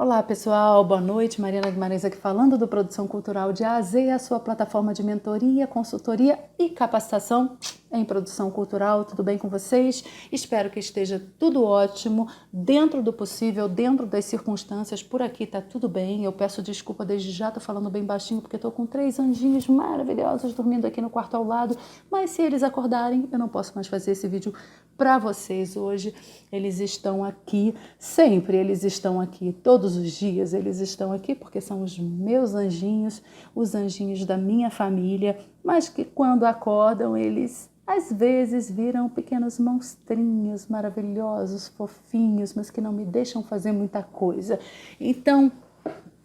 Olá pessoal, boa noite, Mariana Guimarães aqui falando do Produção Cultural de A a Z, a sua plataforma de mentoria, consultoria e capacitação em produção cultural. Tudo bem com vocês? Espero que esteja tudo ótimo, dentro do possível, dentro das circunstâncias. Por aqui tá tudo bem. Eu peço desculpa desde já, tô falando bem baixinho porque tô com 3 anjinhos maravilhosos dormindo aqui no quarto ao lado, mas se eles acordarem, eu não posso mais fazer esse vídeo para vocês hoje. Eles estão aqui sempre, eles estão aqui todos os dias, eles estão aqui porque são os meus anjinhos, os anjinhos da minha família, mas que quando acordam eles às vezes viram pequenos monstrinhos maravilhosos, fofinhos, mas que não me deixam fazer muita coisa. Então,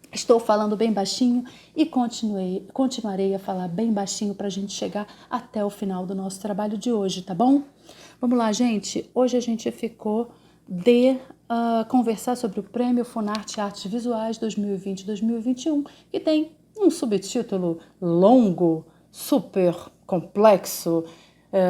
estou falando bem baixinho e continuarei a falar bem baixinho para a gente chegar até o final do nosso trabalho de hoje, tá bom? Vamos lá, gente. Hoje a gente ficou de conversar sobre o Prêmio Funarte Artes Visuais 2020-2021, que tem um subtítulo longo, super complexo.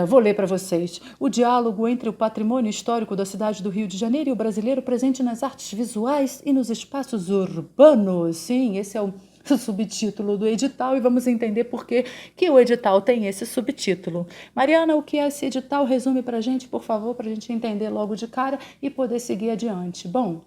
Vou ler para vocês. O diálogo entre o patrimônio histórico da cidade do Rio de Janeiro e o brasileiro presente nas artes visuais e nos espaços urbanos. Sim, esse é o subtítulo do edital e vamos entender por que o edital tem esse subtítulo. Mariana, o que é esse edital? Resume para a gente, por favor, para a gente entender logo de cara e poder seguir adiante. Bom,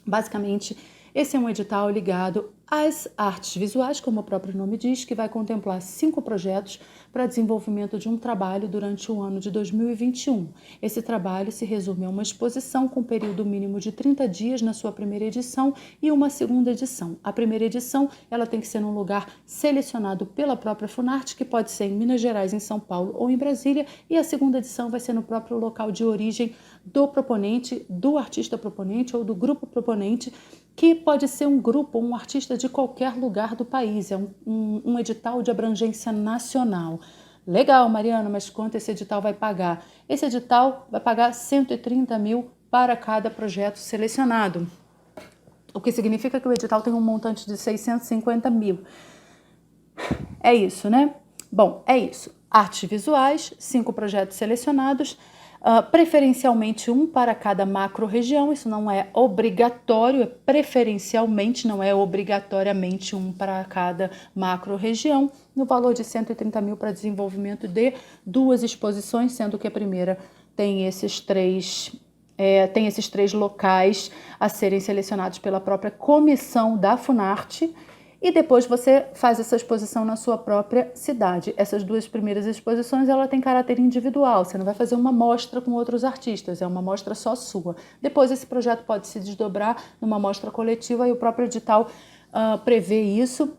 basicamente, esse é um edital ligado às artes visuais, como o próprio nome diz, que vai contemplar 5 projetos para desenvolvimento de um trabalho durante o ano de 2021. Esse trabalho se resume a uma exposição com período mínimo de 30 dias na sua primeira edição e uma segunda edição. A primeira edição ela tem que ser num lugar selecionado pela própria Funarte, que pode ser em Minas Gerais, em São Paulo ou em Brasília, e a segunda edição vai ser no próprio local de origem do proponente, do artista proponente ou do grupo proponente, que pode ser um grupo ou um artista de qualquer lugar do país. É um edital de abrangência nacional. Legal, Mariana, mas quanto esse edital vai pagar? Esse edital vai pagar 130 mil para cada projeto selecionado, o que significa que o edital tem um montante de 650 mil. É isso, né? Bom, é isso. Artes visuais, 5 projetos selecionados, preferencialmente um para cada macro-região. Isso não é obrigatório, é preferencialmente, não é obrigatoriamente um para cada macro-região, no valor de 130 mil para desenvolvimento de 2 exposições, sendo que a primeira tem esses três locais a serem selecionados pela própria comissão da Funarte, e depois você faz essa exposição na sua própria cidade. Essas 2 primeiras exposições, ela tem caráter individual, você não vai fazer uma mostra com outros artistas, é uma mostra só sua. Depois esse projeto pode se desdobrar numa mostra coletiva e o próprio edital prevê isso,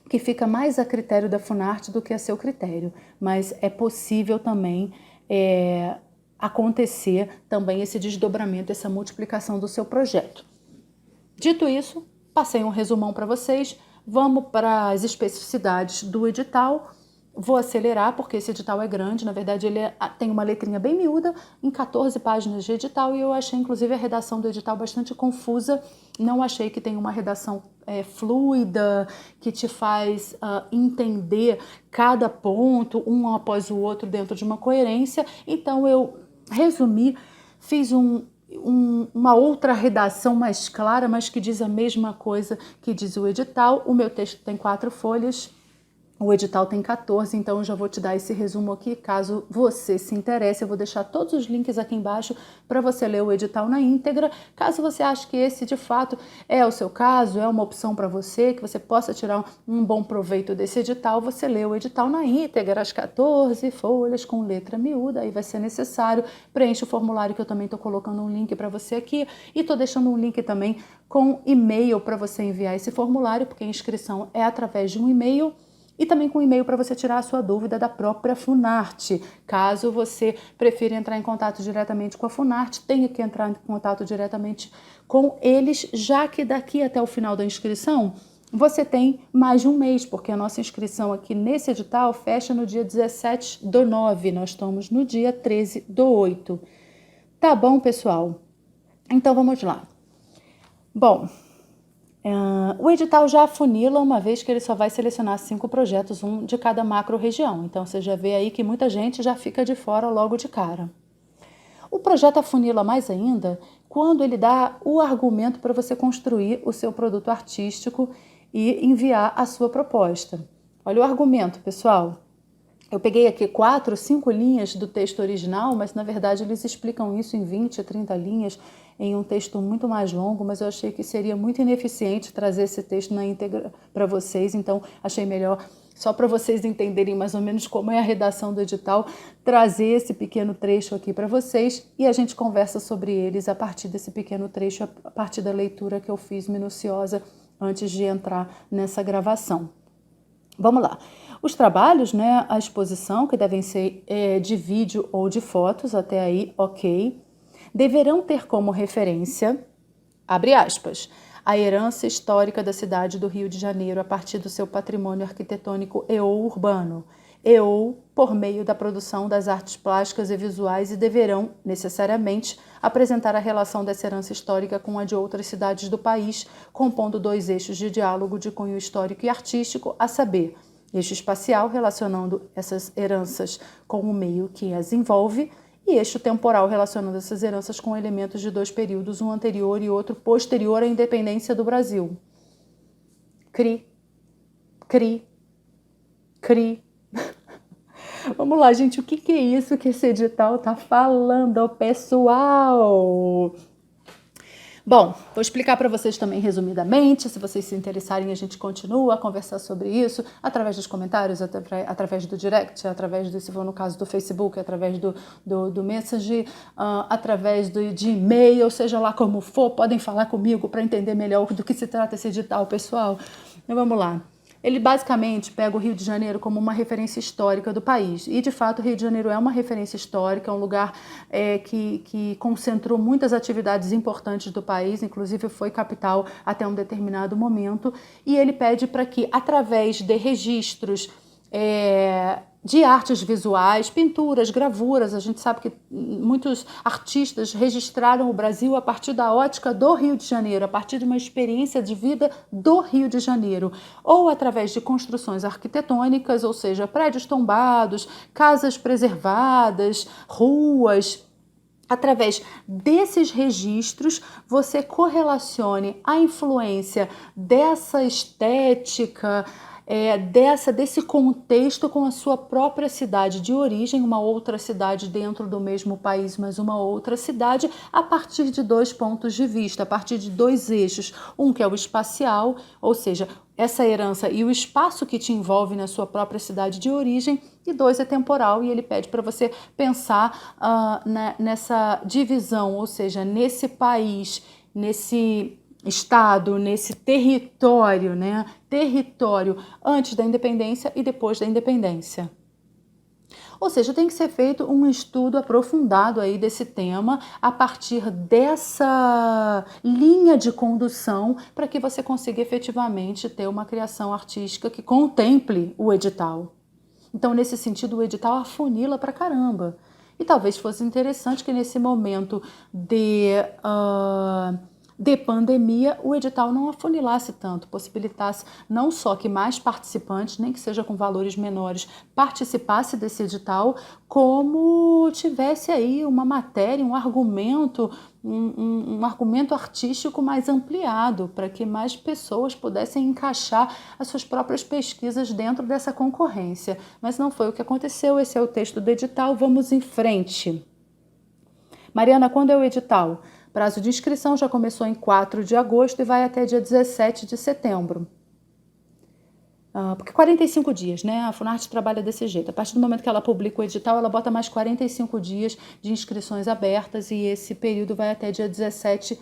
que fica mais a critério da Funarte do que a seu critério, mas é possível também acontecer também esse desdobramento, essa multiplicação do seu projeto. Dito isso, passei um resumão para vocês. Vamos para as especificidades do edital. Vou acelerar porque esse edital é grande, na verdade ele tem uma letrinha bem miúda, em 14 páginas de edital, e eu achei inclusive a redação do edital bastante confusa. Não achei que tem uma redação fluida, que te faz entender cada ponto, um após o outro dentro de uma coerência. Então eu resumi, fiz uma outra redação mais clara, mas que diz a mesma coisa que diz o edital. O meu texto tem 4 folhas, o edital tem 14, então eu já vou te dar esse resumo aqui, caso você se interesse. Eu vou deixar todos os links aqui embaixo para você ler o edital na íntegra. Caso você ache que esse de fato é o seu caso, é uma opção para você, que você possa tirar um bom proveito desse edital, você lê o edital na íntegra, as 14 folhas com letra miúda, aí vai ser necessário. Preenche o formulário, que eu também estou colocando um link para você aqui, e estou deixando um link também com e-mail para você enviar esse formulário, porque a inscrição é através de um e-mail, e também com e-mail para você tirar a sua dúvida da própria Funarte. Caso você prefira entrar em contato diretamente com a Funarte, tenha que entrar em contato diretamente com eles, já que daqui até o final da inscrição você tem mais de um mês, porque a nossa inscrição aqui nesse edital fecha no dia 17/9, nós estamos no dia 13/8. Tá bom, pessoal? Então vamos lá. Bom, o edital já afunila, uma vez que ele só vai selecionar 5 projetos, um de cada macro-região. Então, você já vê aí que muita gente já fica de fora logo de cara. O projeto afunila mais ainda quando ele dá o argumento para você construir o seu produto artístico e enviar a sua proposta. Olha o argumento, pessoal. Eu peguei aqui 4, 5 linhas do texto original, mas na verdade eles explicam isso em 20, 30 linhas, em um texto muito mais longo, mas eu achei que seria muito ineficiente trazer esse texto na íntegra para vocês, então achei melhor, só para vocês entenderem mais ou menos como é a redação do edital, trazer esse pequeno trecho aqui para vocês e a gente conversa sobre eles a partir desse pequeno trecho, a partir da leitura que eu fiz minuciosa antes de entrar nessa gravação. Vamos lá. Os trabalhos, né, a exposição, que devem ser de vídeo ou de fotos, até aí, ok, deverão ter como referência, abre aspas, a herança histórica da cidade do Rio de Janeiro a partir do seu patrimônio arquitetônico e/ou urbano, e/ou por meio da produção das artes plásticas e visuais e deverão, necessariamente, apresentar a relação dessa herança histórica com a de outras cidades do país, compondo 2 eixos de diálogo de cunho histórico e artístico, a saber, eixo espacial, relacionando essas heranças com o meio que as envolve, e eixo temporal, relacionando essas heranças com elementos de 2 períodos, um anterior e outro posterior à independência do Brasil. Cri, cri, cri. Vamos lá, gente, o que é isso que esse edital está falando, pessoal? Bom, vou explicar para vocês também resumidamente, se vocês se interessarem a gente continua a conversar sobre isso através dos comentários, através do direct, através do, se for no caso do Facebook, através do Messenger, através de e-mail, seja lá como for, podem falar comigo para entender melhor do que se trata esse edital, pessoal. Então vamos lá. Ele basicamente pega o Rio de Janeiro como uma referência histórica do país. E, de fato, o Rio de Janeiro é uma referência histórica, é um lugar que concentrou muitas atividades importantes do país, inclusive foi capital até um determinado momento. E ele pede para que, através de registros de artes visuais, pinturas, gravuras, a gente sabe que muitos artistas registraram o Brasil a partir da ótica do Rio de Janeiro, a partir de uma experiência de vida do Rio de Janeiro, ou através de construções arquitetônicas, ou seja, prédios tombados, casas preservadas, ruas. Através desses registros, você correlacione a influência dessa estética, desse contexto com a sua própria cidade de origem, uma outra cidade dentro do mesmo país, mas uma outra cidade, a partir de 2 pontos de vista, a partir de 2 eixos. Um que é o espacial, ou seja, essa herança e o espaço que te envolve na sua própria cidade de origem, e 2 é temporal, e ele pede para você pensar nessa divisão, ou seja, nesse país, nesse estado, nesse território, né? Território antes da independência e depois da independência. Ou seja, tem que ser feito um estudo aprofundado aí desse tema a partir dessa linha de condução para que você consiga efetivamente ter uma criação artística que contemple o edital. Então, nesse sentido, o edital afunila pra caramba. E talvez fosse interessante que nesse momento de pandemia, o edital não afunilasse tanto, possibilitasse não só que mais participantes, nem que seja com valores menores, participasse desse edital, como tivesse aí uma matéria, um argumento, um argumento artístico mais ampliado, para que mais pessoas pudessem encaixar as suas próprias pesquisas dentro dessa concorrência. Mas não foi o que aconteceu, esse é o texto do edital, vamos em frente. Mariana, quando é o edital? Prazo de inscrição já começou em 4 de agosto e vai até dia 17 de setembro. Porque 45 dias, né? A Funarte trabalha desse jeito. A partir do momento que ela publica o edital, ela bota mais 45 dias de inscrições abertas e esse período vai até dia 17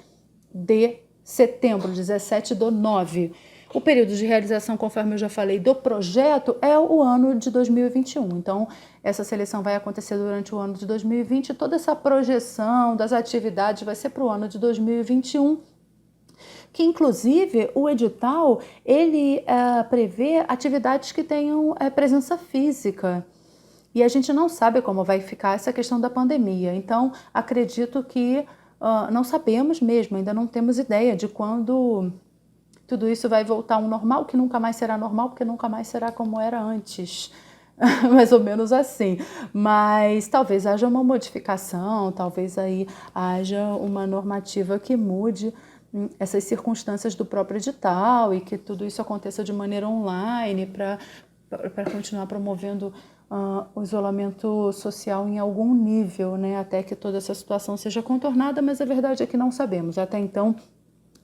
de setembro, 17/9. O período de realização, conforme eu já falei, do projeto é o ano de 2021. Então, essa seleção vai acontecer durante o ano de 2020. Toda essa projeção das atividades vai ser para o ano de 2021, que inclusive o edital ele prevê atividades que tenham presença física. E a gente não sabe como vai ficar essa questão da pandemia. Então, acredito que não sabemos mesmo, ainda não temos ideia de quando tudo isso vai voltar ao normal, que nunca mais será normal, porque nunca mais será como era antes. mais ou menos assim, mas talvez haja uma modificação, talvez aí haja uma normativa que mude essas circunstâncias do próprio edital e que tudo isso aconteça de maneira online para continuar promovendo o isolamento social em algum nível, né, até que toda essa situação seja contornada, mas a verdade é que não sabemos. Até então,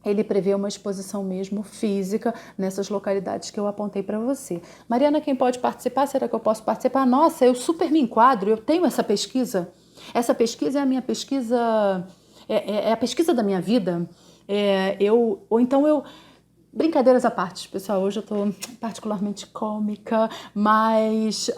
ele prevê uma exposição mesmo física nessas localidades que eu apontei para você. Mariana, quem pode participar? Será que eu posso participar? Nossa, eu super me enquadro, eu tenho essa pesquisa. Essa pesquisa é a minha pesquisa, é a pesquisa da minha vida. Brincadeiras à parte, pessoal, hoje eu estou particularmente cômica, mas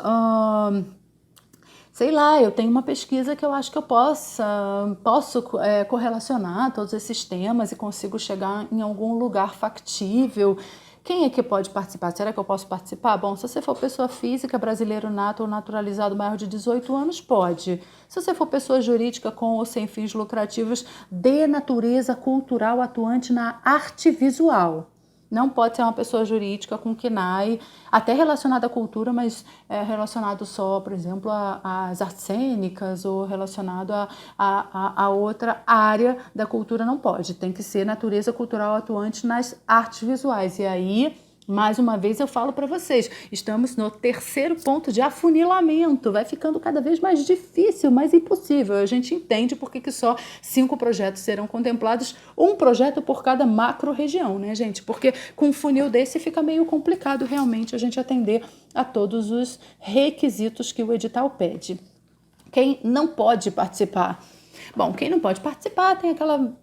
sei lá, eu tenho uma pesquisa que eu acho que eu posso correlacionar todos esses temas e consigo chegar em algum lugar factível. Quem é que pode participar? Será que eu posso participar? Bom, se você for pessoa física, brasileiro nato ou naturalizado maior de 18 anos, pode. Se você for pessoa jurídica com ou sem fins lucrativos de natureza cultural atuante na arte visual. Não pode ser uma pessoa jurídica com KNAI, até relacionada à cultura, mas relacionado só, por exemplo, às artes cênicas ou relacionado a outra área da cultura, não pode. Tem que ser natureza cultural atuante nas artes visuais. E aí, mais uma vez, eu falo para vocês, estamos no terceiro ponto de afunilamento. Vai ficando cada vez mais difícil, mais impossível. A gente entende por que só 5 projetos serão contemplados, um projeto por cada macro-região, né, gente? Porque com um funil desse fica meio complicado realmente a gente atender a todos os requisitos que o edital pede. Quem não pode participar? Bom, quem não pode participar tem aquela,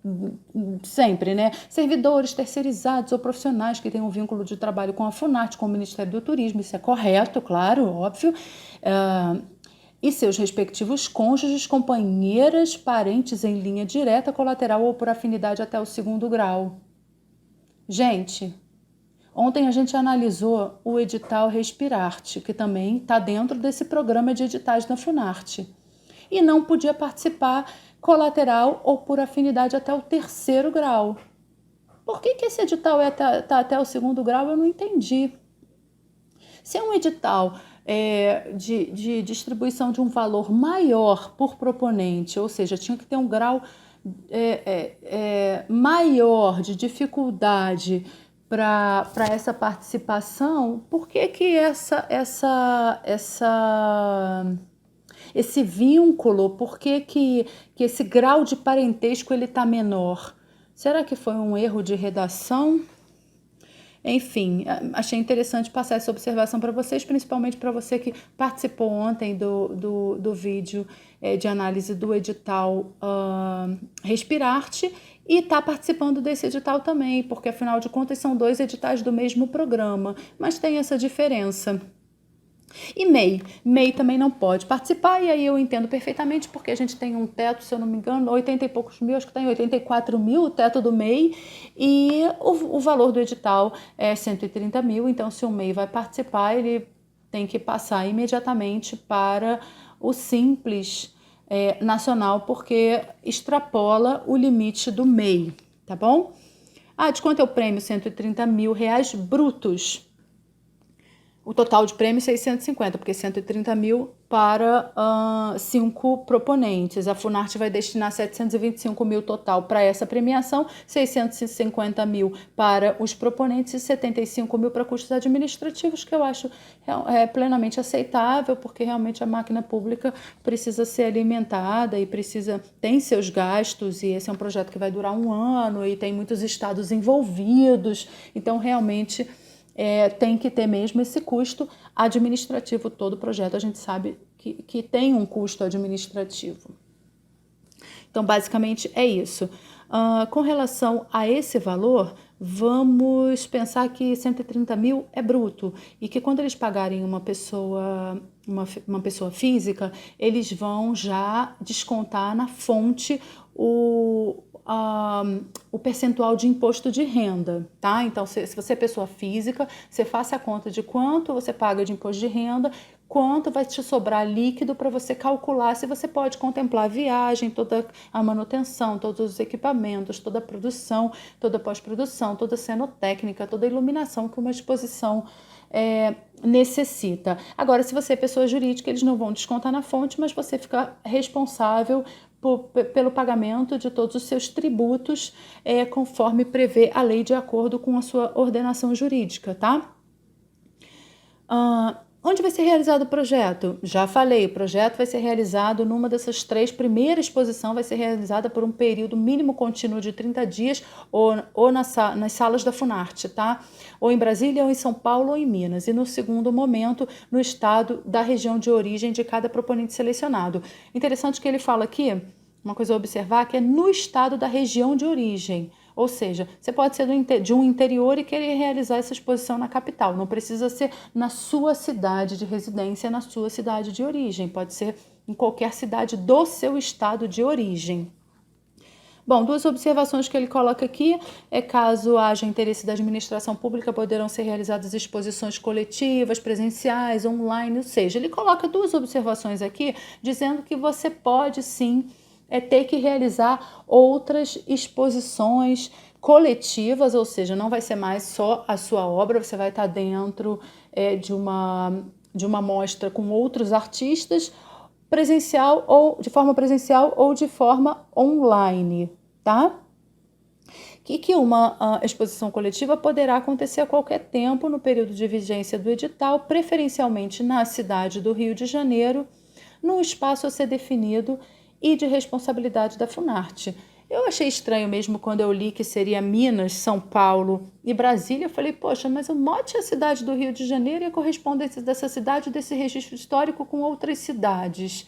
sempre, né? Servidores terceirizados ou profissionais que têm um vínculo de trabalho com a Funarte, com o Ministério do Turismo, isso é correto, claro, óbvio, e seus respectivos cônjuges, companheiras, parentes em linha direta, colateral ou por afinidade até o 2º grau. Gente, ontem a gente analisou o edital Respirarte, que também está dentro desse programa de editais da Funarte, e não podia participar colateral ou por afinidade até o 3º grau. Por que esse edital tá até o 2º grau? Eu não entendi. Se é um edital de distribuição de um valor maior por proponente, ou seja, tinha que ter um grau maior de dificuldade para essa participação, por que esse vínculo, por que esse grau de parentesco ele está menor? Será que foi um erro de redação? Enfim, achei interessante passar essa observação para vocês, principalmente para você que participou ontem do vídeo de análise do edital Respirarte e está participando desse edital também, porque afinal de contas são 2 editais do mesmo programa, mas tem essa diferença. E MEI também não pode participar, e aí eu entendo perfeitamente, porque a gente tem um teto, se eu não me engano, 80 e poucos mil, acho que está em 84 mil o teto do MEI, e o valor do edital é 130 mil, então se o MEI vai participar, ele tem que passar imediatamente para o Simples Nacional, porque extrapola o limite do MEI, tá bom? De quanto é o prêmio? 130 mil reais brutos. O total de prêmio é 650, porque 130 mil para 5 proponentes. A Funarte vai destinar 725 mil total para essa premiação, 650 mil para os proponentes e 75 mil para custos administrativos, que eu acho plenamente aceitável, porque realmente a máquina pública precisa ser alimentada e tem seus gastos, e esse é um projeto que vai durar 1 ano e tem muitos estados envolvidos, então realmente tem que ter mesmo esse custo administrativo. Todo projeto a gente sabe que tem um custo administrativo. Então, basicamente, é isso. Com relação a esse valor, vamos pensar que 130 mil é bruto e que quando eles pagarem uma pessoa física, eles vão já descontar na fonte o percentual de imposto de renda, tá? Então, se você é pessoa física, você faça a conta de quanto você paga de imposto de renda, quanto vai te sobrar líquido para você calcular se você pode contemplar a viagem, toda a manutenção, todos os equipamentos, toda a produção, toda a pós-produção, toda a cenotécnica, toda a iluminação que uma exposição necessita. Agora, se você é pessoa jurídica, eles não vão descontar na fonte, mas você fica responsável pelo pagamento de todos os seus tributos, conforme prevê a lei de acordo com a sua ordenação jurídica, tá? Onde vai ser realizado o projeto? Já falei, o projeto vai ser realizado numa dessas 3. Primeira exposição vai ser realizada por um período mínimo contínuo de 30 dias ou nas salas da Funarte, tá? Ou em Brasília, ou em São Paulo, ou em Minas. E no segundo momento, no estado da região de origem de cada proponente selecionado. Interessante que ele fala aqui, uma coisa a observar, que é no estado da região de origem. Ou seja, você pode ser de um interior e querer realizar essa exposição na capital. Não precisa ser na sua cidade de residência, na sua cidade de origem. Pode ser em qualquer cidade do seu estado de origem. Bom, 2 observações que ele coloca aqui caso haja interesse da administração pública, poderão ser realizadas exposições coletivas, presenciais, online, ou seja, ele coloca 2 observações aqui dizendo que você pode sim ter que realizar outras exposições coletivas, ou seja, não vai ser mais só a sua obra, você vai estar dentro de uma mostra com outros artistas, presencial ou de forma presencial ou de forma online, tá? Que uma exposição coletiva poderá acontecer a qualquer tempo no período de vigência do edital, preferencialmente na cidade do Rio de Janeiro, num espaço a ser definido e de responsabilidade da Funarte. Eu achei estranho mesmo quando eu li que seria Minas, São Paulo e Brasília. Eu falei, poxa, mas o mote é a cidade do Rio de Janeiro e a correspondência dessa cidade, desse registro histórico com outras cidades.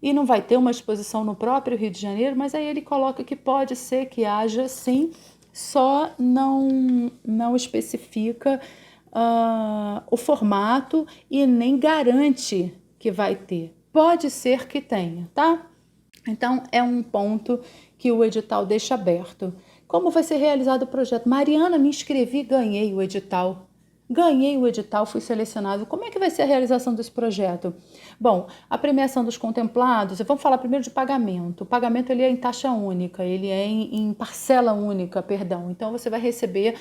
E não vai ter uma exposição no próprio Rio de Janeiro, mas aí ele coloca que pode ser que haja sim, só não especifica o formato e nem garante que vai ter. Pode ser que tenha, tá? Então, é um ponto que o edital deixa aberto. Como vai ser realizado o projeto? Mariana, me inscrevi, ganhei o edital. Fui selecionado. Como é que vai ser a realização desse projeto? Bom, a premiação dos contemplados, vamos falar primeiro de pagamento. O pagamento ele é em taxa única, ele é em parcela única, perdão. Então, você vai receber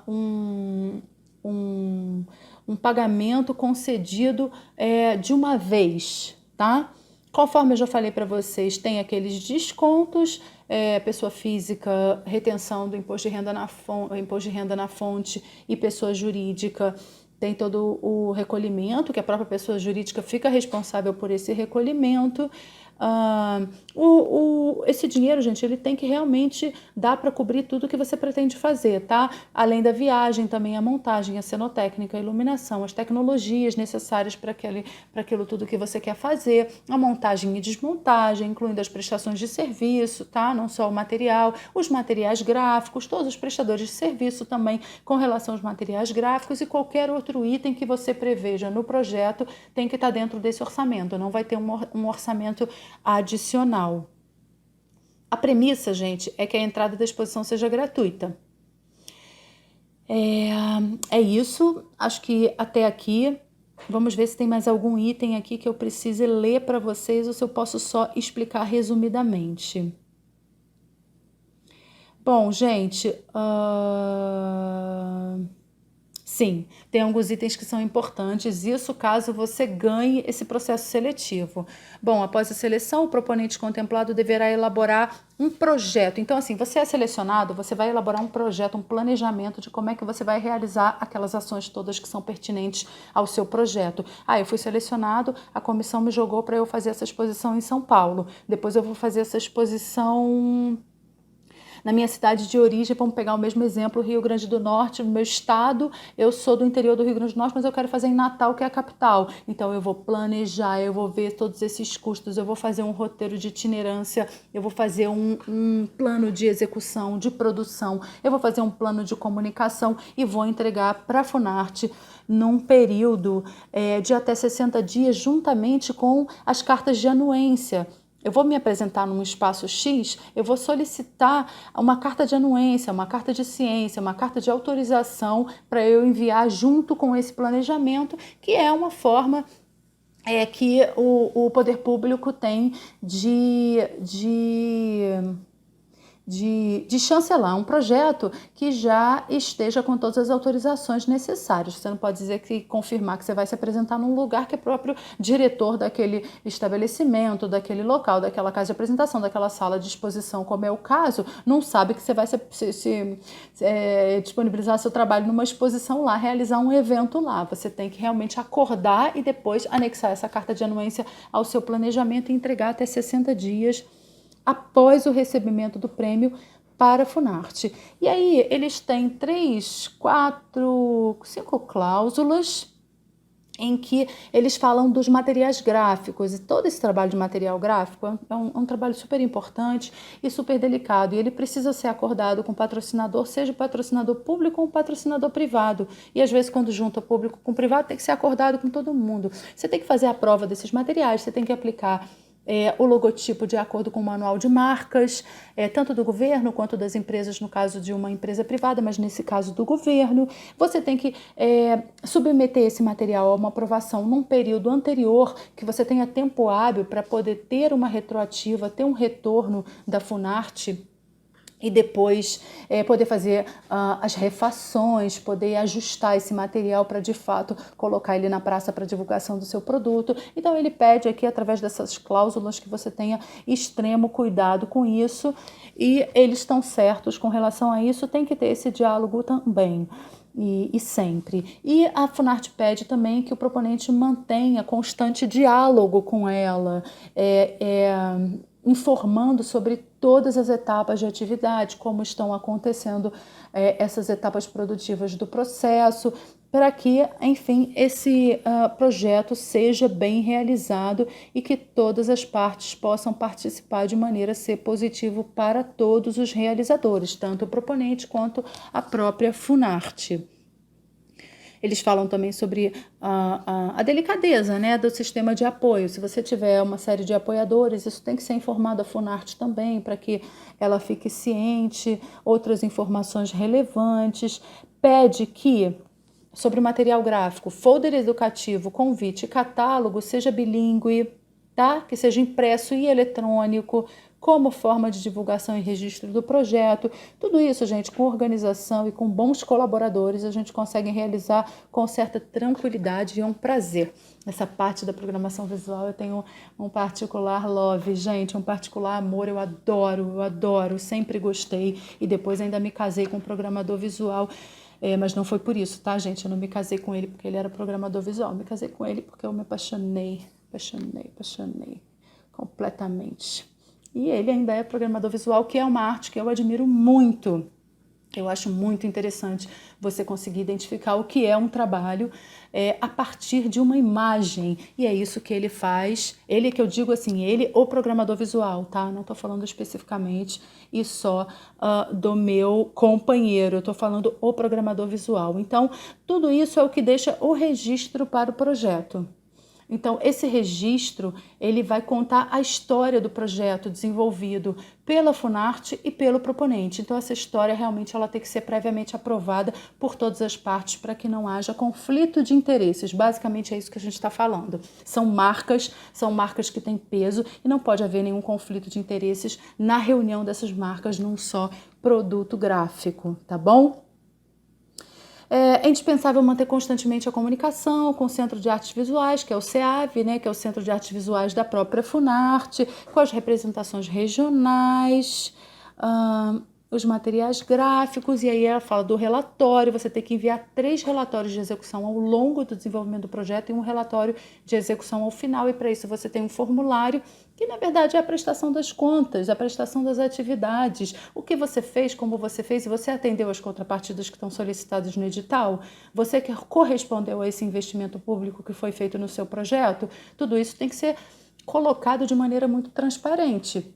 um pagamento concedido de uma vez, tá? Conforme eu já falei para vocês, tem aqueles descontos, pessoa física, retenção do imposto de renda na fonte e pessoa jurídica tem todo o recolhimento, que a própria pessoa jurídica fica responsável por esse recolhimento. Esse dinheiro, gente, ele tem que realmente dar para cobrir tudo que você pretende fazer, tá? Além da viagem, também a montagem, a cenotécnica, a iluminação, as tecnologias necessárias para aquilo tudo que você quer fazer, a montagem e desmontagem, incluindo as prestações de serviço, tá? Não só o material, os materiais gráficos, todos os prestadores de serviço também com relação aos materiais gráficos e qualquer outro item que você preveja no projeto tem que estar dentro desse orçamento, não vai ter um orçamento adicional. A premissa, gente, é que a entrada da exposição seja gratuita. É isso, acho que até aqui. Vamos ver se tem mais algum item aqui que eu precise ler para vocês ou se eu posso só explicar resumidamente. Bom, gente, sim, tem alguns itens que são importantes, isso caso você ganhe esse processo seletivo. Bom, após a seleção, o proponente contemplado deverá elaborar um projeto. Então, assim, você é selecionado, você vai elaborar um projeto, um planejamento de como é que você vai realizar aquelas ações todas que são pertinentes ao seu projeto. Eu fui selecionado, a comissão me jogou para eu fazer essa exposição em São Paulo. Depois eu vou fazer essa exposição na minha cidade de origem. Vamos pegar o mesmo exemplo, Rio Grande do Norte, no meu estado, eu sou do interior do Rio Grande do Norte, mas eu quero fazer em Natal, que é a capital. Então eu vou planejar, eu vou ver todos esses custos, eu vou fazer um roteiro de itinerância, eu vou fazer um plano de execução, de produção, eu vou fazer um plano de comunicação e vou entregar para a Funarte num período de até 60 dias, juntamente com as cartas de anuência. eu vou me apresentar num espaço X, eu vou solicitar uma carta de anuência, uma carta de ciência, uma carta de autorização para eu enviar junto com esse planejamento, que é uma forma que o poder público tem de chancelar um projeto que já esteja com todas as autorizações necessárias. Você não pode dizer confirmar que você vai se apresentar num lugar que é próprio diretor daquele estabelecimento, daquele local, daquela casa de apresentação, daquela sala de exposição, como é o caso, não sabe que você vai disponibilizar seu trabalho numa exposição lá, realizar um evento lá. Você tem que realmente acordar e depois anexar essa carta de anuência ao seu planejamento e entregar até 60 dias após o recebimento do prêmio para a Funarte. E aí eles têm 3, 4, 5 cláusulas em que eles falam dos materiais gráficos, e todo esse trabalho de material gráfico é um trabalho super importante e super delicado, e ele precisa ser acordado com o patrocinador, seja o patrocinador público ou o patrocinador privado, e às vezes quando junta público com privado tem que ser acordado com todo mundo. Você tem que fazer a prova desses materiais, você tem que aplicar o logotipo de acordo com o manual de marcas, tanto do governo quanto das empresas, no caso de uma empresa privada, mas nesse caso do governo. Você tem que submeter esse material a uma aprovação num período anterior, que você tenha tempo hábil para poder ter uma retroativa, ter um retorno da Funarte, e depois poder fazer as refações, poder ajustar esse material para, de fato, colocar ele na praça para divulgação do seu produto. Então, ele pede aqui, através dessas cláusulas, que você tenha extremo cuidado com isso, e eles estão certos com relação a isso, tem que ter esse diálogo também. E sempre. E a Funarte pede também que o proponente mantenha constante diálogo com ela, informando sobre todas as etapas de atividade, como estão acontecendo essas etapas produtivas do processo, para que, enfim, esse projeto seja bem realizado e que todas as partes possam participar de maneira a ser positivo para todos os realizadores, tanto o proponente quanto a própria Funarte. Eles falam também sobre a delicadeza, né, do sistema de apoio. Se você tiver uma série de apoiadores, isso tem que ser informado à Funarte também, para que ela fique ciente, outras informações relevantes. Pede que, sobre o material gráfico, folder educativo, convite e catálogo seja bilíngue, tá? Que seja impresso e eletrônico, como forma de divulgação e registro do projeto. Tudo isso, gente, com organização e com bons colaboradores, a gente consegue realizar com certa tranquilidade e é um prazer. Essa parte da programação visual eu tenho um particular love, gente, um particular amor, eu adoro, sempre gostei, e depois ainda me casei com um programador visual. Mas não foi por isso, tá, gente? Eu não me casei com ele porque ele era programador visual, eu me casei com ele porque eu me apaixonei completamente. E ele ainda é programador visual, que é uma arte que eu admiro muito. Eu acho muito interessante você conseguir identificar o que é um trabalho a partir de uma imagem. E é isso que ele faz. Ele, que eu digo assim, ele, o programador visual, tá? Não estou falando especificamente e só do meu companheiro. Eu estou falando o programador visual. Então, tudo isso é o que deixa o registro para o projeto. Então, esse registro, ele vai contar a história do projeto desenvolvido pela Funarte e pelo proponente. Então, essa história realmente ela tem que ser previamente aprovada por todas as partes para que não haja conflito de interesses. Basicamente, é isso que a gente está falando. São marcas que têm peso e não pode haver nenhum conflito de interesses na reunião dessas marcas num só produto gráfico, tá bom? É indispensável manter constantemente a comunicação com o Centro de Artes Visuais, que é o CEAV, né, que é o Centro de Artes Visuais da própria Funarte, com as representações regionais, os materiais gráficos, e aí ela fala do relatório. Você tem que enviar 3 relatórios de execução ao longo do desenvolvimento do projeto e um relatório de execução ao final, e para isso você tem um formulário que na verdade é a prestação das contas, a prestação das atividades, o que você fez, como você fez, e você atendeu as contrapartidas que estão solicitadas no edital, você que correspondeu a esse investimento público que foi feito no seu projeto. Tudo isso tem que ser colocado de maneira muito transparente.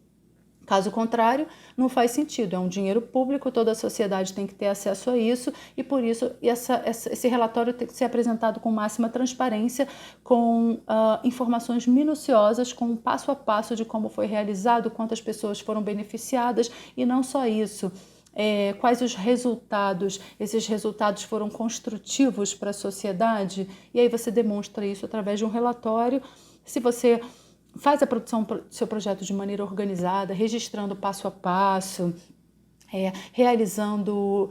Caso contrário, não faz sentido. É um dinheiro público, toda a sociedade tem que ter acesso a isso e, por isso, esse relatório tem que ser apresentado com máxima transparência, com informações minuciosas, com um passo a passo de como foi realizado, quantas pessoas foram beneficiadas e não só isso. Quais os resultados, esses resultados foram construtivos para a sociedade, e aí você demonstra isso através de um relatório. Se você faz a produção do seu projeto de maneira organizada, registrando passo a passo, realizando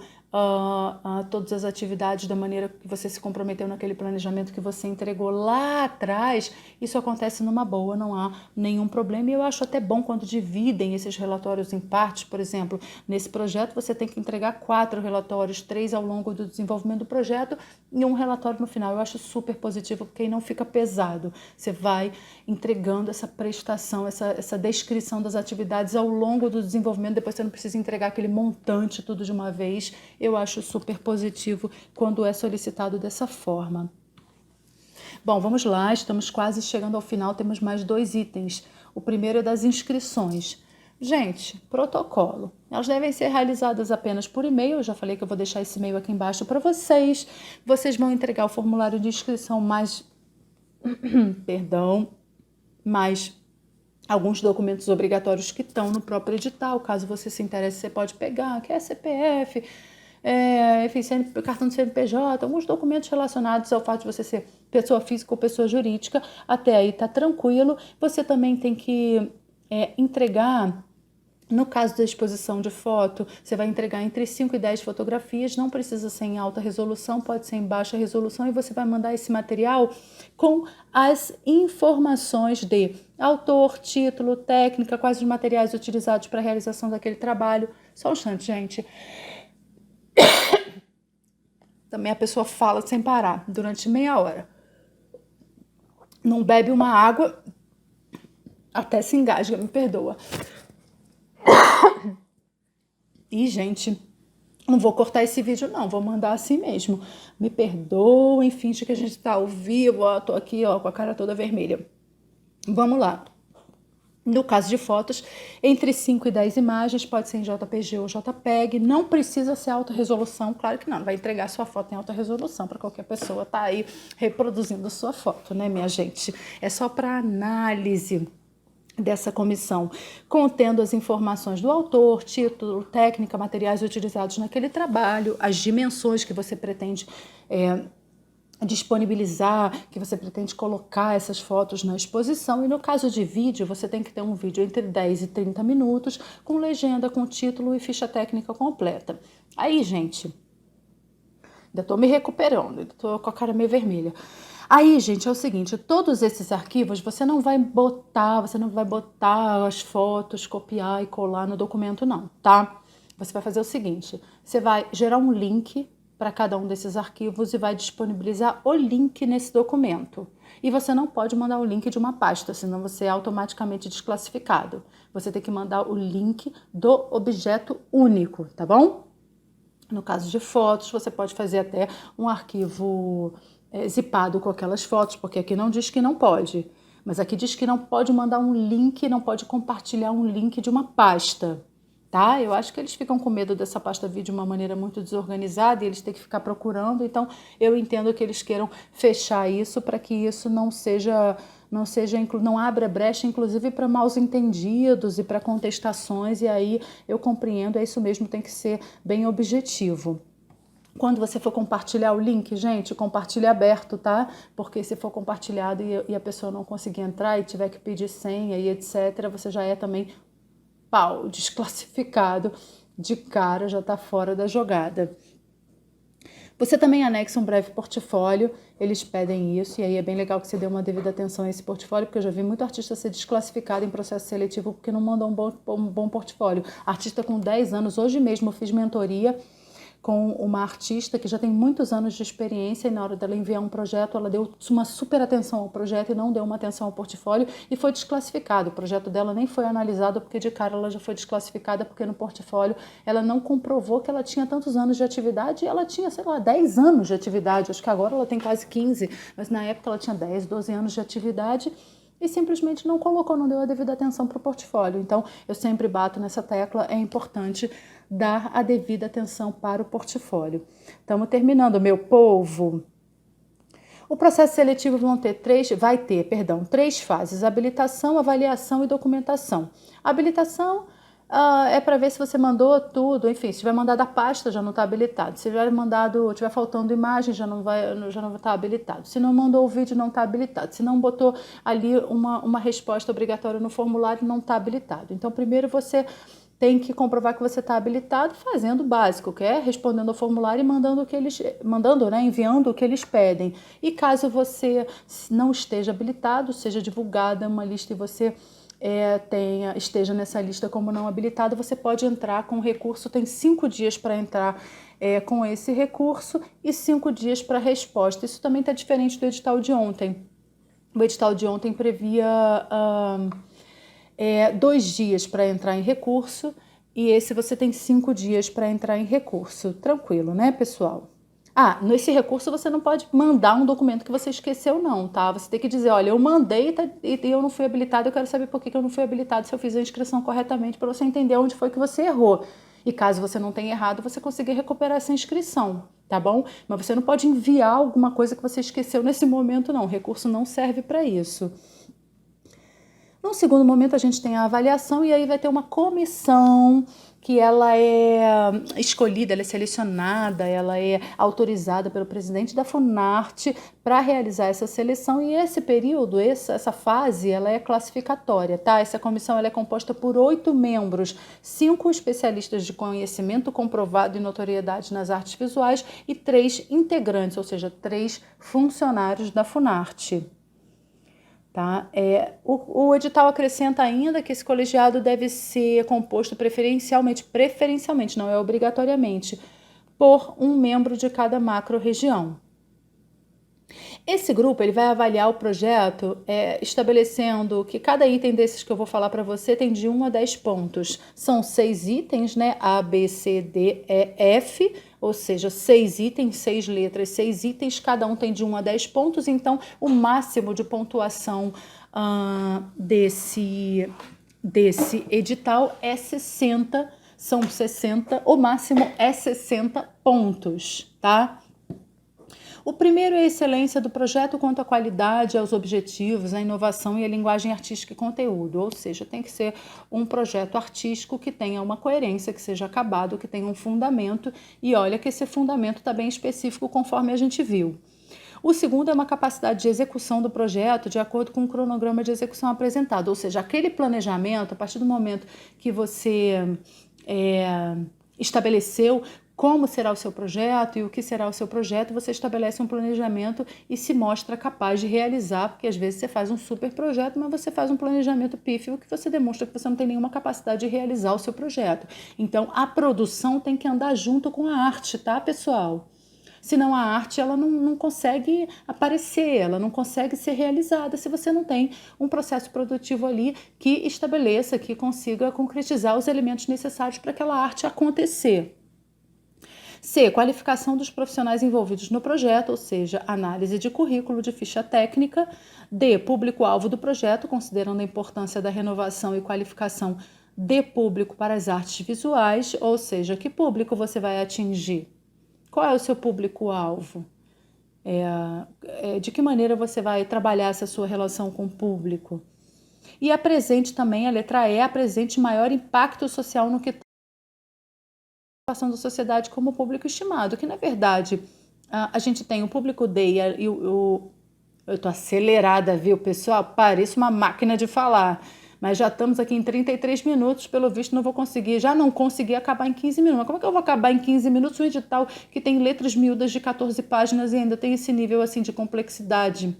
todas as atividades da maneira que você se comprometeu naquele planejamento que você entregou lá atrás, isso acontece numa boa, não há nenhum problema. E eu acho até bom quando dividem esses relatórios em partes. Por exemplo, nesse projeto você tem que entregar 4 relatórios, 3 ao longo do desenvolvimento do projeto e um relatório no final. Eu acho super positivo, porque aí não fica pesado. Você vai entregando essa prestação, essa descrição das atividades ao longo do desenvolvimento, depois você não precisa entregar aquele montante tudo de uma vez. Eu acho super positivo quando é solicitado dessa forma. Bom, vamos lá, estamos quase chegando ao final, temos mais 2 itens. O primeiro é das inscrições. Gente, protocolo. Elas devem ser realizadas apenas por e-mail. Eu já falei que eu vou deixar esse e-mail aqui embaixo para vocês. Vocês vão entregar o formulário de inscrição mais alguns documentos obrigatórios que estão no próprio edital. Caso você se interesse, você pode pegar, que é CPF, cartão de CNPJ, alguns documentos relacionados ao fato de você ser pessoa física ou pessoa jurídica. Até aí tá tranquilo. Você também tem que entregar. No caso da exposição de foto, você vai entregar entre 5 e 10 fotografias, não precisa ser em alta resolução, pode ser em baixa resolução, e você vai mandar esse material com as informações de autor, título, técnica, quais os materiais utilizados para a realização daquele trabalho. Só um instante, gente. Também a pessoa fala sem parar durante meia hora. Não bebe uma água, até se engasga, me perdoa. E, gente, não vou cortar esse vídeo, não. Vou mandar assim mesmo. Me perdoem, finge que a gente tá ao vivo. Ó, tô aqui, ó, com a cara toda vermelha. Vamos lá. No caso de fotos, entre 5 e 10 imagens, pode ser em JPG ou JPEG, não precisa ser alta resolução, claro que não vai entregar sua foto em alta resolução para qualquer pessoa tá aí reproduzindo sua foto, né, minha gente? É só para análise dessa comissão, contendo as informações do autor, título, técnica, materiais utilizados naquele trabalho, as dimensões que você pretende disponibilizar, que você pretende colocar essas fotos na exposição. E no caso de vídeo, você tem que ter um vídeo entre 10 e 30 minutos, com legenda, com título e ficha técnica completa. Aí, gente, ainda tô me recuperando, ainda tô com a cara meio vermelha. Aí, gente, é o seguinte, todos esses arquivos você não vai botar as fotos, copiar e colar no documento, não, tá? Você vai fazer o seguinte, você vai gerar um link para cada um desses arquivos e vai disponibilizar o link nesse documento. E você não pode mandar o link de uma pasta, senão você é automaticamente desclassificado. Você tem que mandar o link do objeto único, tá bom? No caso de fotos, você pode fazer até um arquivo zipado com aquelas fotos, porque aqui não diz que não pode, mas aqui diz que não pode mandar um link, não pode compartilhar um link de uma pasta, tá? Eu acho que eles ficam com medo dessa pasta vir de uma maneira muito desorganizada e eles têm que ficar procurando, então eu entendo que eles queiram fechar isso para que isso não abra brecha, inclusive para maus entendidos e para contestações, e aí eu compreendo, é isso mesmo, tem que ser bem objetivo. Quando você for compartilhar o link, gente, compartilhe aberto, tá? Porque se for compartilhado e a pessoa não conseguir entrar e tiver que pedir senha e etc., você já é também desclassificado de cara, já tá fora da jogada. Você também anexa um breve portfólio, eles pedem isso, e aí é bem legal que você dê uma devida atenção a esse portfólio, porque eu já vi muito artista ser desclassificado em processo seletivo porque não mandou um bom portfólio. Artista com 10 anos, hoje mesmo eu fiz mentoria com uma artista que já tem muitos anos de experiência, e na hora dela enviar um projeto, ela deu uma super atenção ao projeto e não deu uma atenção ao portfólio e foi desclassificado. O projeto dela nem foi analisado, porque de cara ela já foi desclassificada, porque no portfólio ela não comprovou que ela tinha tantos anos de atividade, e ela tinha, 10 anos de atividade, acho que agora ela tem quase 15, mas na época ela tinha 10, 12 anos de atividade, e simplesmente não colocou, não deu a devida atenção para o portfólio. Então, eu sempre bato nessa tecla, é importante dar a devida atenção para o portfólio. Estamos terminando, meu povo. O processo seletivo vai ter três fases: habilitação, avaliação e documentação. Habilitação é para ver se você mandou tudo, enfim, se tiver mandado a pasta já não está habilitado, se tiver faltando imagem já não está habilitado, se não mandou o vídeo não está habilitado, se não botou ali uma resposta obrigatória no formulário não está habilitado. Então primeiro você tem que comprovar que você está habilitado fazendo o básico, que é respondendo ao formulário e enviando o que eles pedem. E caso você não esteja habilitado, seja divulgada uma lista e você esteja nessa lista como não habilitado, você pode entrar com recurso, tem 5 dias para entrar com esse recurso e 5 dias para resposta. Isso também está diferente do edital de ontem. O edital de ontem previa 2 dias para entrar em recurso e esse você tem 5 dias para entrar em recurso. Tranquilo, né, pessoal? Nesse recurso você não pode mandar um documento que você esqueceu não, tá? Você tem que dizer, olha, eu mandei e eu não fui habilitado, eu quero saber por que eu não fui habilitado, se eu fiz a inscrição corretamente, para você entender onde foi que você errou. E caso você não tenha errado, você conseguir recuperar essa inscrição, tá bom? Mas você não pode enviar alguma coisa que você esqueceu nesse momento não, o recurso não serve para isso. No segundo momento, a gente tem a avaliação e aí vai ter uma comissão que ela é escolhida, ela é selecionada, ela é autorizada pelo presidente da Funarte para realizar essa seleção e esse período, essa fase, ela é classificatória, tá? Essa comissão ela é composta por 8 membros, 5 especialistas de conhecimento comprovado e notoriedade nas artes visuais e 3 integrantes, ou seja, 3 funcionários da Funarte. Tá? O edital acrescenta ainda que esse colegiado deve ser composto preferencialmente, não é obrigatoriamente, por um membro de cada macro-região. Esse grupo ele vai avaliar o projeto estabelecendo que cada item desses que eu vou falar para você tem de 1 a 10 pontos. São 6 itens, né? A, B, C, D, E, F, ou seja, 6 itens, 6 letras, 6 itens, cada um tem de 1 a 10 pontos, então o máximo de pontuação desse edital é 60, são 60, o máximo é 60 pontos, tá? O primeiro é a excelência do projeto quanto à qualidade, aos objetivos, à inovação e à linguagem artística e conteúdo, ou seja, tem que ser um projeto artístico que tenha uma coerência, que seja acabado, que tenha um fundamento e olha que esse fundamento está bem específico conforme a gente viu. O segundo é uma capacidade de execução do projeto de acordo com o cronograma de execução apresentado, ou seja, aquele planejamento, a partir do momento que você estabeleceu como será o seu projeto e o que será o seu projeto, você estabelece um planejamento e se mostra capaz de realizar, porque às vezes você faz um super projeto, mas você faz um planejamento pífio que você demonstra que você não tem nenhuma capacidade de realizar o seu projeto. Então, a produção tem que andar junto com a arte, tá, pessoal? Senão a arte ela não consegue aparecer, ela não consegue ser realizada se você não tem um processo produtivo ali que estabeleça, que consiga concretizar os elementos necessários para aquela arte acontecer. C. Qualificação dos profissionais envolvidos no projeto, ou seja, análise de currículo, de ficha técnica. D. Público-alvo do projeto, considerando a importância da renovação e qualificação de público para as artes visuais, ou seja, que público você vai atingir? Qual é o seu público-alvo? De que maneira você vai trabalhar essa sua relação com o público? E apresente também, a letra E, apresente maior impacto social no que da sociedade como público estimado, que na verdade a gente tem o público D e eu tô acelerada, viu, pessoal? Pareço uma máquina de falar, mas já estamos aqui em 33 minutos, pelo visto já não consegui acabar em 15 minutos. Mas como é que eu vou acabar em 15 minutos um edital que tem letras miúdas de 14 páginas e ainda tem esse nível assim de complexidade?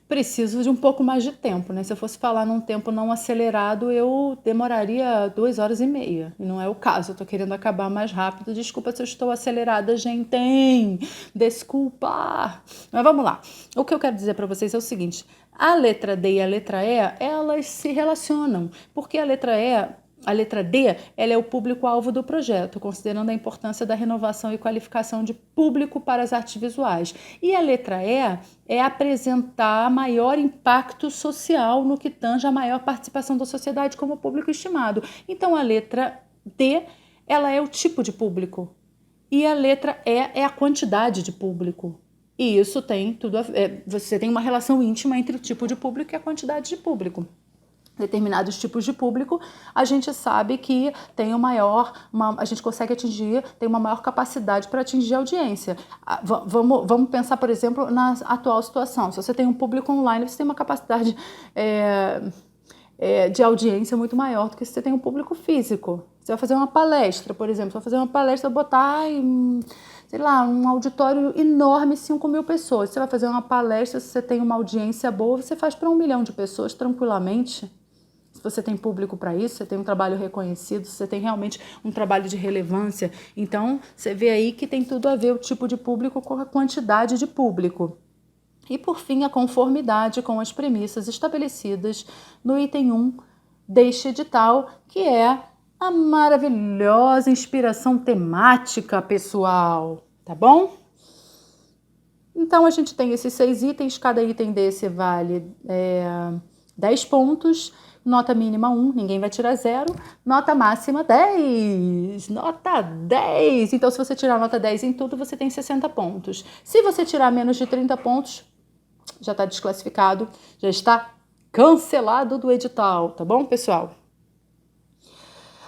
Preciso de um pouco mais de tempo, né? Se eu fosse falar num tempo não acelerado, eu demoraria 2 horas e meia. E não é o caso, eu tô querendo acabar mais rápido. Desculpa se eu estou acelerada, gente. Desculpa. Mas vamos lá. O que eu quero dizer para vocês é o seguinte. A letra D e a letra E, elas se relacionam. Porque a letra E, A letra D, ela é o público-alvo do projeto, considerando a importância da renovação e qualificação de público para as artes visuais. E a letra E é apresentar maior impacto social no que tange a maior participação da sociedade como público estimado. Então, a letra D, ela é o tipo de público. E a letra E é a quantidade de público. E isso tem tudo a ver. Você tem uma relação íntima entre o tipo de público e a quantidade de público. Determinados tipos de público, a gente sabe que tem a gente consegue atingir, tem uma maior capacidade para atingir a audiência. Vamos pensar, por exemplo, na atual situação. Se você tem um público online, você tem uma capacidade de audiência muito maior do que se você tem um público físico. Você vai fazer uma palestra, por exemplo, você vai fazer uma palestra, botar em, sei lá, um auditório enorme, 5.000 pessoas. Você vai fazer uma palestra, se você tem uma audiência boa, você faz para 1 milhão de pessoas tranquilamente. Se você tem público para isso, você tem um trabalho reconhecido, você tem realmente um trabalho de relevância. Então, você vê aí que tem tudo a ver o tipo de público com a quantidade de público. E, por fim, a conformidade com as premissas estabelecidas no item 1 deste edital, que é a maravilhosa inspiração temática, pessoal. Tá bom? Então, a gente tem esses 6 itens, cada item desse vale 10 pontos, nota mínima 1, ninguém vai tirar 0, nota máxima 10, nota 10. Então, se você tirar nota 10 em tudo, você tem 60 pontos. Se você tirar menos de 30 pontos, já está desclassificado, já está cancelado do edital, tá bom, pessoal?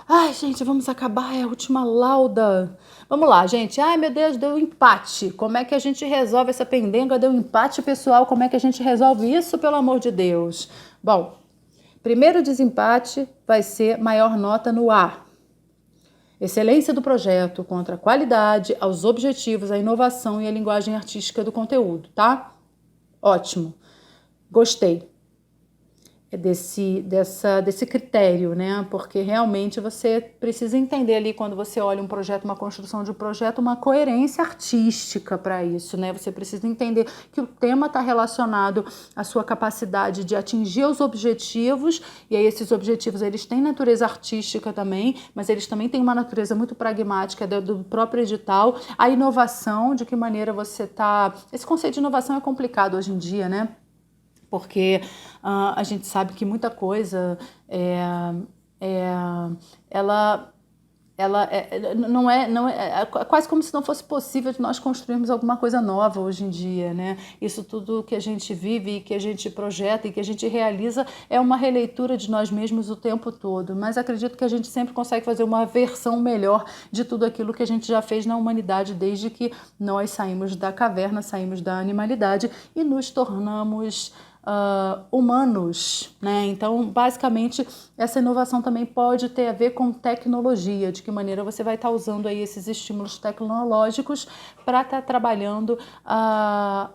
Ai, gente, vamos acabar, é a última lauda. Vamos lá, gente. Ai, meu Deus, deu empate. Como é que a gente resolve essa pendenga? Deu empate, pessoal. Como é que a gente resolve isso, pelo amor de Deus? Bom, primeiro desempate vai ser maior nota no A. Excelência do projeto contra a qualidade, aos objetivos, a inovação e a linguagem artística do conteúdo, tá? Ótimo. Gostei desse critério, né? Porque realmente você precisa entender ali, quando você olha um projeto, uma construção de um projeto, uma coerência artística para isso, né? Você precisa entender que o tema está relacionado à sua capacidade de atingir os objetivos, e aí esses objetivos, eles têm natureza artística também, mas eles também têm uma natureza muito pragmática do próprio edital. A inovação, de que maneira você está... Esse conceito de inovação é complicado hoje em dia, né? Porque a gente sabe que muita coisa não é quase como se não fosse possível de nós construirmos alguma coisa nova hoje em dia, né? Isso tudo que a gente vive, que a gente projeta e que a gente realiza é uma releitura de nós mesmos o tempo todo, mas acredito que a gente sempre consegue fazer uma versão melhor de tudo aquilo que a gente já fez na humanidade desde que nós saímos da caverna, saímos da animalidade e nos tornamos humanos, né? Então, basicamente, essa inovação também pode ter a ver com tecnologia, de que maneira você vai estar usando aí esses estímulos tecnológicos para estar trabalhando a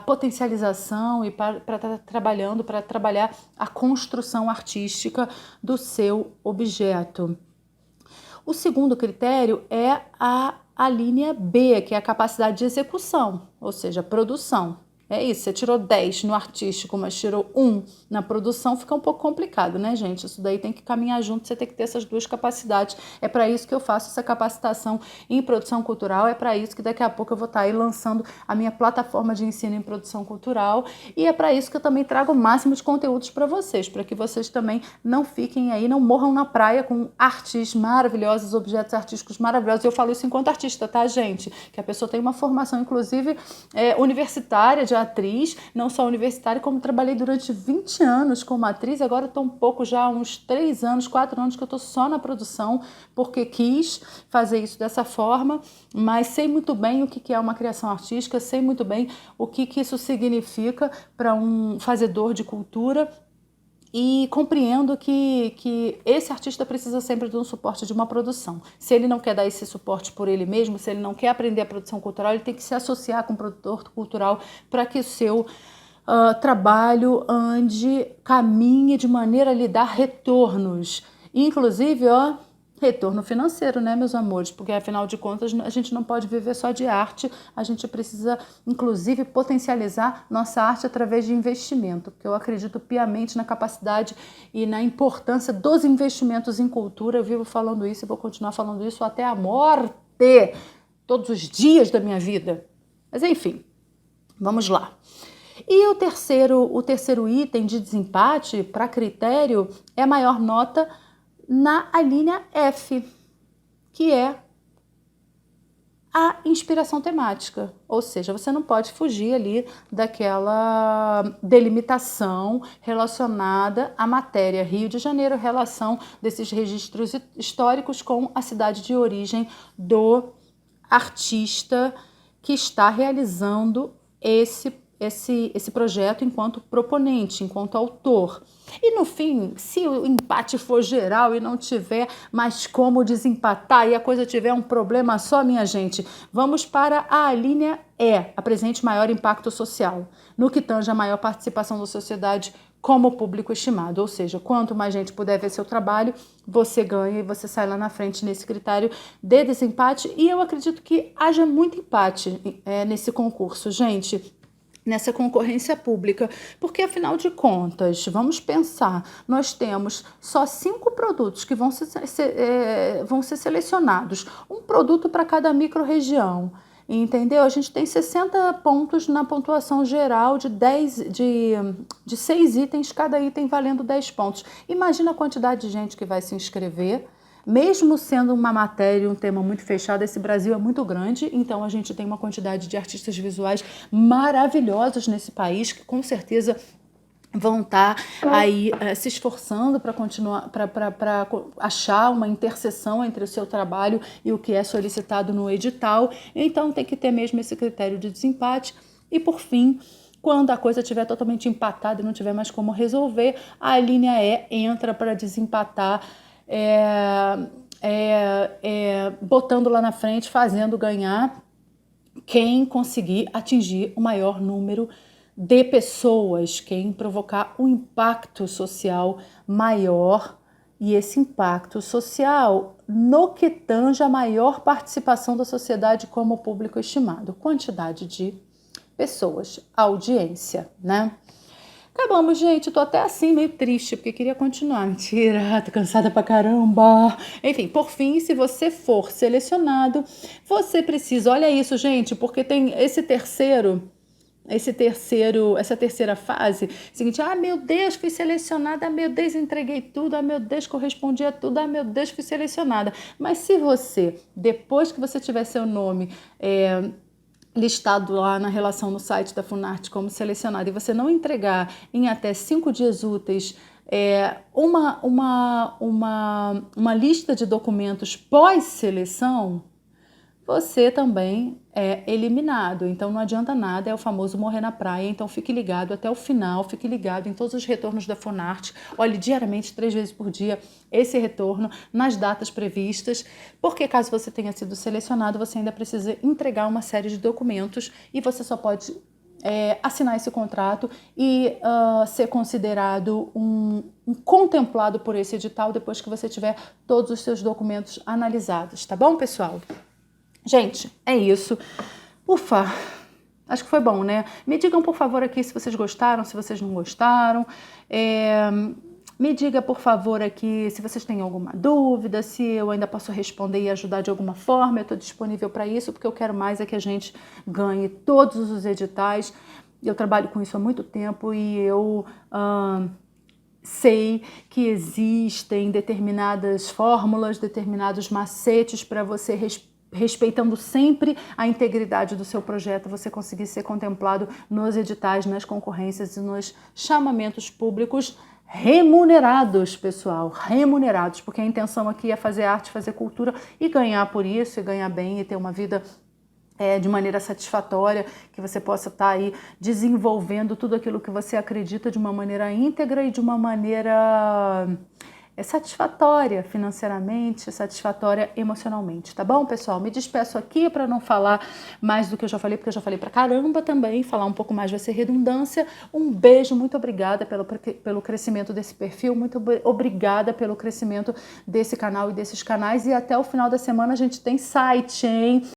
potencialização e para estar trabalhando, para trabalhar a construção artística do seu objeto. O segundo critério é a linha B, que é a capacidade de execução, ou seja, produção. É isso, você tirou 10 no artístico, mas tirou 1 na produção, fica um pouco complicado, né, gente? Isso daí tem que caminhar junto, você tem que ter essas duas capacidades. É para isso que eu faço essa capacitação em produção cultural, é para isso que daqui a pouco eu vou estar aí lançando a minha plataforma de ensino em produção cultural, e é para isso que eu também trago o máximo de conteúdos para vocês, para que vocês também não fiquem aí, não morram na praia com artes maravilhosas, objetos artísticos maravilhosos. Eu falo isso enquanto artista, tá, gente? Que a pessoa tem uma formação, inclusive, universitária, de atriz, não só universitária, como trabalhei durante 20 anos como atriz, agora estou um pouco já, uns 3 anos, 4 anos que eu estou só na produção, porque quis fazer isso dessa forma, mas sei muito bem o que é uma criação artística, sei muito bem o que isso significa para um fazedor de cultura, e compreendo que esse artista precisa sempre de um suporte de uma produção. Se ele não quer dar esse suporte por ele mesmo, se ele não quer aprender a produção cultural, ele tem que se associar com um produtor cultural para que o seu trabalho ande, caminhe de maneira a lhe dar retornos. Inclusive, Retorno financeiro, né, meus amores? Porque, afinal de contas, a gente não pode viver só de arte, a gente precisa, inclusive, potencializar nossa arte através de investimento, porque eu acredito piamente na capacidade e na importância dos investimentos em cultura. Eu vivo falando isso e vou continuar falando isso até a morte, todos os dias da minha vida. Mas, enfim, vamos lá. E o terceiro item de desempate para critério é a maior nota na linha F, que é a inspiração temática. Ou seja, você não pode fugir ali daquela delimitação relacionada à matéria Rio de Janeiro, relação desses registros históricos com a cidade de origem do artista que está realizando esse projeto enquanto proponente, enquanto autor. E no fim, se o empate for geral e não tiver mais como desempatar e a coisa tiver um problema só, minha gente, vamos para a linha E, apresente maior impacto social, no que tange a maior participação da sociedade como público estimado. Ou seja, quanto mais gente puder ver seu trabalho, você ganha e você sai lá na frente nesse critério de desempate. E eu acredito que haja muito empate nesse concurso, gente, nessa concorrência pública, porque afinal de contas, vamos pensar, nós temos só 5 produtos que vão ser selecionados, um produto para cada micro-região, entendeu? A gente tem 60 pontos na pontuação geral de 6 itens, cada item valendo 10 pontos. Imagina a quantidade de gente que vai se inscrever. Mesmo sendo uma matéria, um tema muito fechado, esse Brasil é muito grande, então a gente tem uma quantidade de artistas visuais maravilhosos nesse país, que com certeza vão estar aí se esforçando para continuar, para achar uma interseção entre o seu trabalho e o que é solicitado no edital. Então tem que ter mesmo esse critério de desempate. E por fim, quando a coisa estiver totalmente empatada e não tiver mais como resolver, a linha E entra para desempatar, botando lá na frente, fazendo ganhar quem conseguir atingir o maior número de pessoas, quem provocar um impacto social maior, e esse impacto social no que tange a maior participação da sociedade como público estimado, quantidade de pessoas, audiência, né? Acabamos, gente. Tô até assim meio triste, porque queria continuar. Mentira, tô cansada pra caramba. Enfim, por fim, se você for selecionado, você precisa... Olha isso, gente, porque tem essa terceira fase, seguinte, meu Deus, fui selecionada, meu Deus, entreguei tudo, meu Deus, correspondi a tudo, meu Deus, fui selecionada. Mas se você, depois que você tiver seu nome listado lá na relação no site da Funarte como selecionado, e você não entregar em até 5 dias úteis uma lista de documentos pós-seleção, você também é eliminado. Então não adianta nada, é o famoso morrer na praia. Então fique ligado até o final, fique ligado em todos os retornos da Funarte. Olhe diariamente, 3 vezes por dia, esse retorno nas datas previstas, porque caso você tenha sido selecionado, você ainda precisa entregar uma série de documentos e você só pode assinar esse contrato e ser considerado um contemplado por esse edital depois que você tiver todos os seus documentos analisados, tá bom, pessoal? Gente, é isso. Ufa, acho que foi bom, né? Me digam, por favor, aqui se vocês gostaram, se vocês não gostaram. Me diga, por favor, aqui se vocês têm alguma dúvida, se eu ainda posso responder e ajudar de alguma forma. Eu estou disponível para isso, porque eu quero mais é que a gente ganhe todos os editais. Eu trabalho com isso há muito tempo e eu sei que existem determinadas fórmulas, determinados macetes para você respeitando sempre a integridade do seu projeto, você conseguir ser contemplado nos editais, nas concorrências e nos chamamentos públicos remunerados, pessoal, remunerados, porque a intenção aqui é fazer arte, fazer cultura e ganhar por isso, e ganhar bem e ter uma vida de maneira satisfatória, que você possa estar aí desenvolvendo tudo aquilo que você acredita de uma maneira íntegra e de uma maneira é satisfatória financeiramente, satisfatória emocionalmente, tá bom, pessoal? Me despeço aqui para não falar mais do que eu já falei, porque eu já falei pra caramba também, falar um pouco mais vai ser redundância. Um beijo, muito obrigada pelo crescimento desse perfil, muito obrigada pelo crescimento desse canal e desses canais, e até o final da semana a gente tem site, hein?